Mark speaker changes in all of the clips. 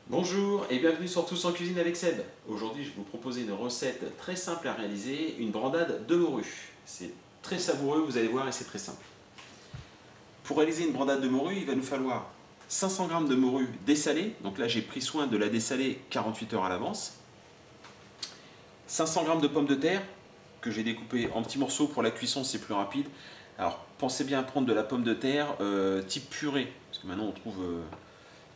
Speaker 1: Bonjour et bienvenue sur Tous en cuisine avec Seb. Aujourd'hui, je vais vous proposer une recette très simple à réaliser, une brandade de morue. C'est très savoureux, vous allez voir, et c'est très simple. Pour réaliser une brandade de morue, il va nous falloir 500 g de morue dessalée. Donc là, j'ai pris soin de la dessaler 48 heures à l'avance. 500 g de pommes de terre que j'ai découpées en petits morceaux. Pour la cuisson, c'est plus rapide. Alors, pensez bien à prendre de la pomme de terre type purée, parce que maintenant on trouve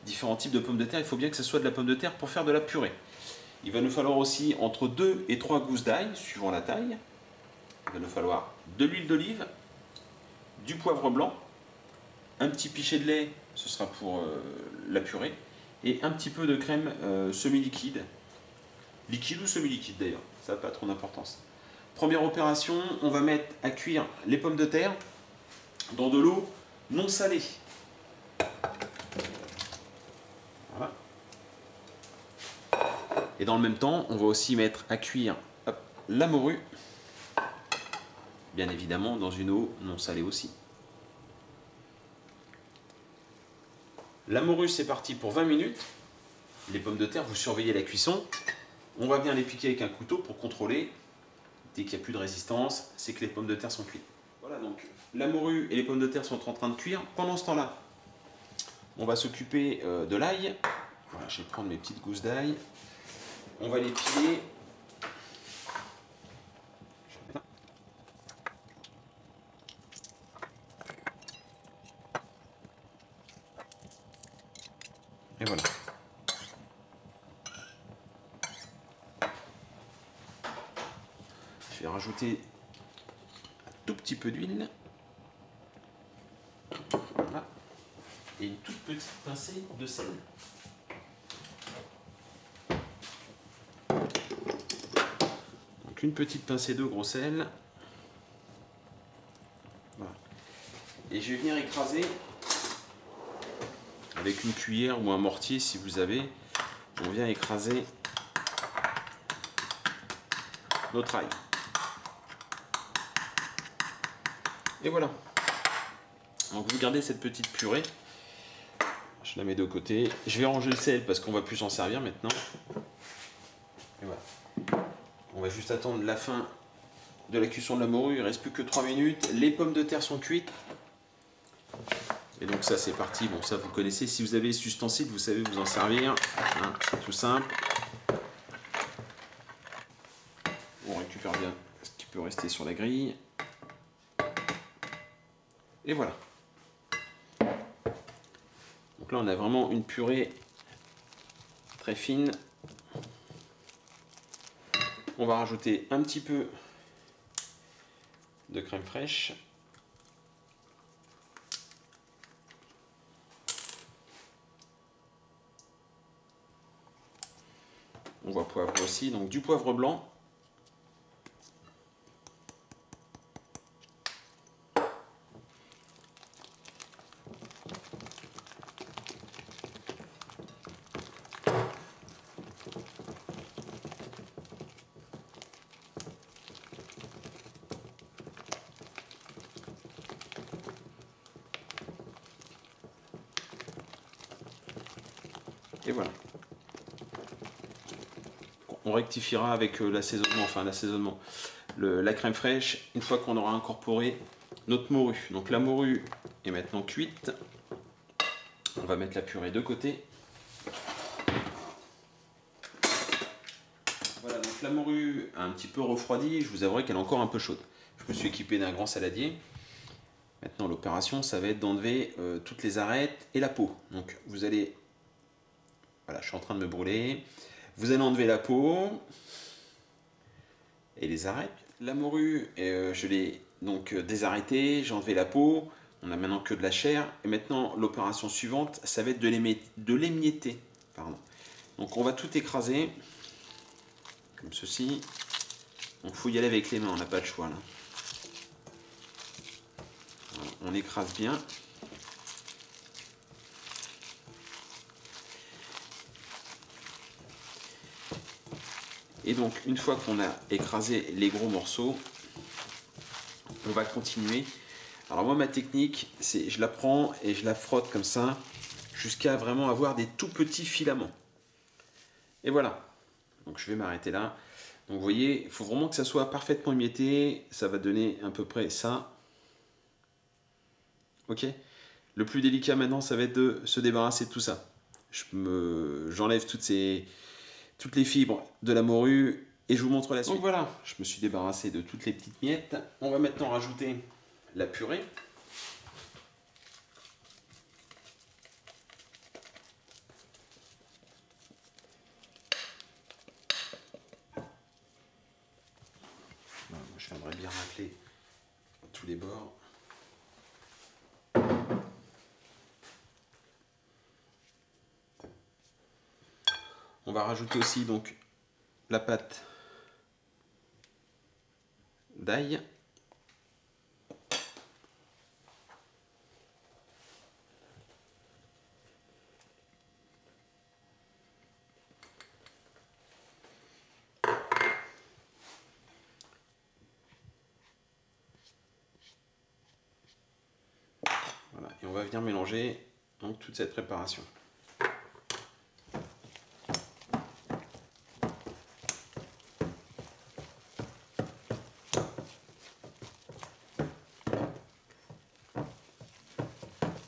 Speaker 1: différents types de pommes de terre. Il faut bien que ce soit de la pomme de terre pour faire de la purée. Il va nous falloir aussi entre 2 et 3 gousses d'ail, suivant la taille. Il va nous falloir de l'huile d'olive, du poivre blanc, un petit pichet de lait, ce sera pour la purée, et un petit peu de crème semi-liquide. Liquide ou semi-liquide d'ailleurs, ça n'a pas trop d'importance. Première opération, on va mettre à cuire les pommes de terre dans de l'eau non salée. Voilà. Et dans le même temps, on va aussi mettre à cuire la morue, bien évidemment dans une eau non salée aussi. La morue, c'est parti pour 20 minutes. Les pommes de terre, vous surveillez la cuisson. On va bien les piquer avec un couteau pour contrôler. Dès qu'il n'y a plus de résistance, c'est que les pommes de terre sont cuites. Voilà, donc la morue et les pommes de terre sont en train de cuire. Pendant ce temps-là, on va s'occuper de l'ail. Voilà, je vais prendre mes petites gousses d'ail. On va les piler. Et voilà. Je vais rajouter un tout petit peu d'huile. Voilà. Et une toute petite pincée de sel. Donc une petite pincée de gros sel. Voilà. Et je vais venir écraser avec une cuillère ou un mortier si vous avez. On vient écraser notre ail. Et voilà. Donc vous gardez cette petite purée. Je la mets de côté. Je vais ranger le sel parce qu'on va plus s'en servir maintenant. Et voilà. On va juste attendre la fin de la cuisson de la morue. Il ne reste plus que 3 minutes. Les pommes de terre sont cuites. Et donc ça c'est parti. Bon, ça vous connaissez. Si vous avez cet ustensile, vous savez vous en servir. Hein, c'est tout simple. On récupère bien ce qui peut rester sur la grille. Et voilà. Donc là on a vraiment une purée très fine. On va rajouter un petit peu de crème fraîche. On va poivrer aussi, donc du poivre blanc. Et voilà. On rectifiera avec l'assaisonnement, la crème fraîche, une fois qu'on aura incorporé notre morue. Donc la morue est maintenant cuite. On va mettre la purée de côté. Voilà, donc la morue a un petit peu refroidi. Je vous avouerai qu'elle est encore un peu chaude. Je me suis équipé d'un grand saladier. Maintenant l'opération, ça va être d'enlever toutes les arêtes et la peau. Donc vous allez... Voilà, je suis en train de me brûler. Vous allez enlever la peau et les arêtes. La morue, je l'ai donc désarrêtée, j'ai enlevé la peau. On a maintenant que de la chair. Et maintenant, l'opération suivante, ça va être de l'émietter. Pardon. Donc on va tout écraser, comme ceci. Donc il faut y aller avec les mains, on n'a pas le choix là. Voilà, on écrase bien. Et donc, une fois qu'on a écrasé les gros morceaux, on va continuer. Alors moi, ma technique, c'est je la prends et je la frotte comme ça, jusqu'à vraiment avoir des tout petits filaments. Et voilà. Donc je vais m'arrêter là. Donc vous voyez, il faut vraiment que ça soit parfaitement émietté. Ça va donner à peu près ça. Ok. Le plus délicat maintenant, ça va être de se débarrasser de tout ça. J'enlève toutes les fibres de la morue et je vous montre la suite. Donc voilà, je me suis débarrassé de toutes les petites miettes. On va maintenant rajouter la purée. Voilà, moi, je viendrais bien racler tous les bords. On va rajouter aussi donc la pâte d'ail. Voilà, et on va venir mélanger donc toute cette préparation.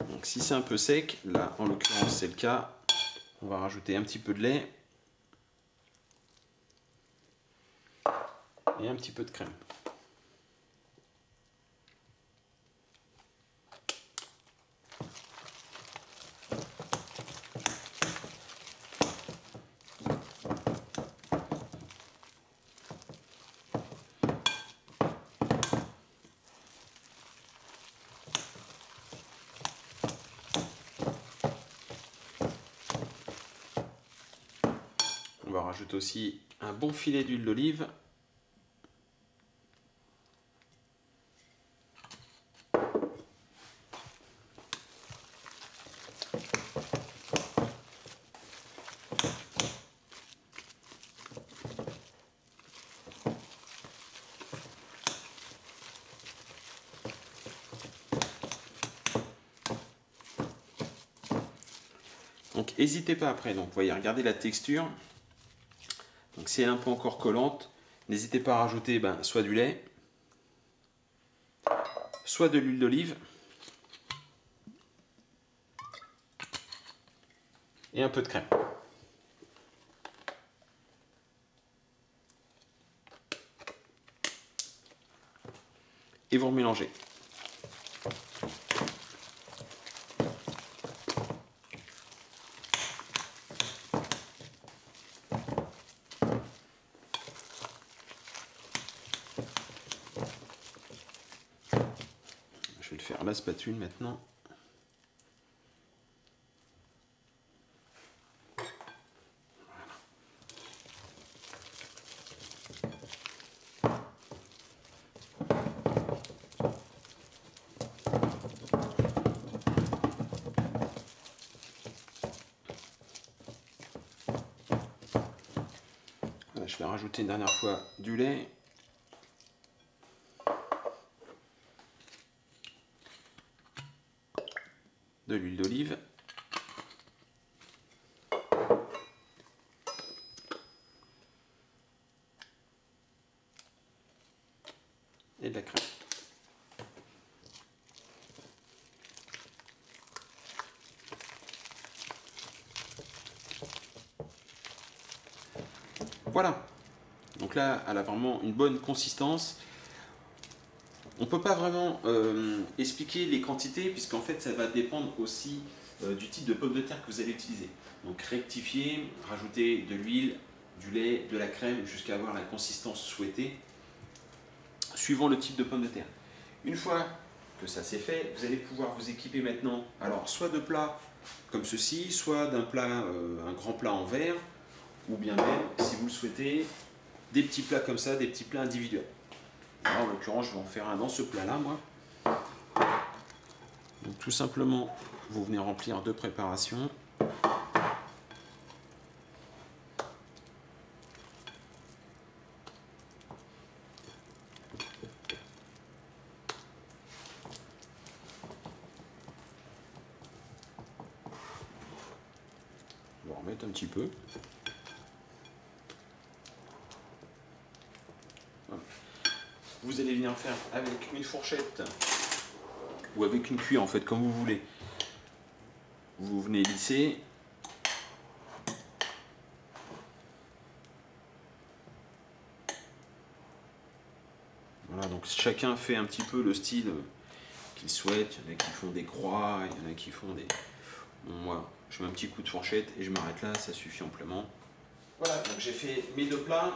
Speaker 1: Donc si c'est un peu sec, là en l'occurrence c'est le cas, on va rajouter un petit peu de lait et un petit peu de crème. On va rajouter aussi un bon filet d'huile d'olive. Donc n'hésitez pas après, donc vous voyez, regardez la texture. Donc si elle est un peu encore collante, n'hésitez pas à rajouter soit du lait, soit de l'huile d'olive et un peu de crème. Et vous remélangez. Je vais le faire à la spatule maintenant. Voilà, je vais rajouter une dernière fois du lait. De l'huile d'olive. Et de la crème. Voilà. Donc là, elle a vraiment une bonne consistance. On ne peut pas vraiment expliquer les quantités puisqu'en fait ça va dépendre aussi du type de pomme de terre que vous allez utiliser. Donc rectifier, rajouter de l'huile, du lait, de la crème jusqu'à avoir la consistance souhaitée suivant le type de pomme de terre. Une fois que ça c'est fait, vous allez pouvoir vous équiper maintenant alors soit de plats comme ceci, soit d'un plat, un grand plat en verre, ou bien même si vous le souhaitez, des petits plats comme ça, des petits plats individuels. Alors, en l'occurrence, je vais en faire un dans ce plat-là, moi. Donc, tout simplement, vous venez remplir deux préparations. On va en remettre un petit peu. vous allez venir faire avec une fourchette ou avec une cuillère en fait, comme vous voulez. Vous venez lisser. Voilà, donc chacun fait un petit peu le style qu'il souhaite. Il y en a qui font des croix, il y en a qui font des... Bon, moi, je mets un petit coup de fourchette et je m'arrête là, ça suffit amplement. Voilà, donc j'ai fait mes deux plats.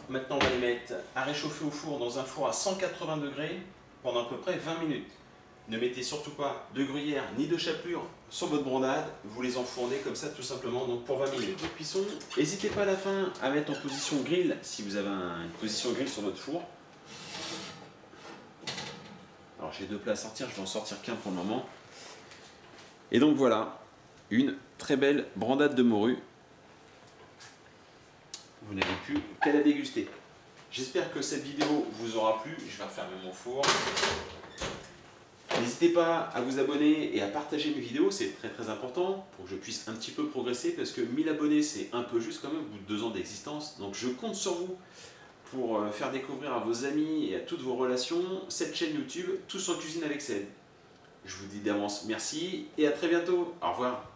Speaker 1: Maintenant, on va les mettre à réchauffer au four dans un four à 180 degrés pendant à peu près 20 minutes. Ne mettez surtout pas de gruyère ni de chapelure sur votre brandade, vous les enfournez comme ça tout simplement donc pour 20 minutes de cuisson. N'hésitez pas à la fin à mettre en position grill si vous avez une position grill sur votre four. Alors j'ai deux plats à sortir, je vais en sortir qu'un pour le moment. Et donc voilà, une très belle brandade de morue. Vous n'avez plus qu'à la déguster. J'espère que cette vidéo vous aura plu. Je vais refermer mon four. N'hésitez pas à vous abonner et à partager mes vidéos, c'est très très important pour que je puisse un petit peu progresser parce que 1000 abonnés c'est un peu juste quand même au bout de 2 ans d'existence. Donc je compte sur vous pour faire découvrir à vos amis et à toutes vos relations cette chaîne YouTube Tous en cuisine avec Ced. Je vous dis d'avance merci et à très bientôt. Au revoir.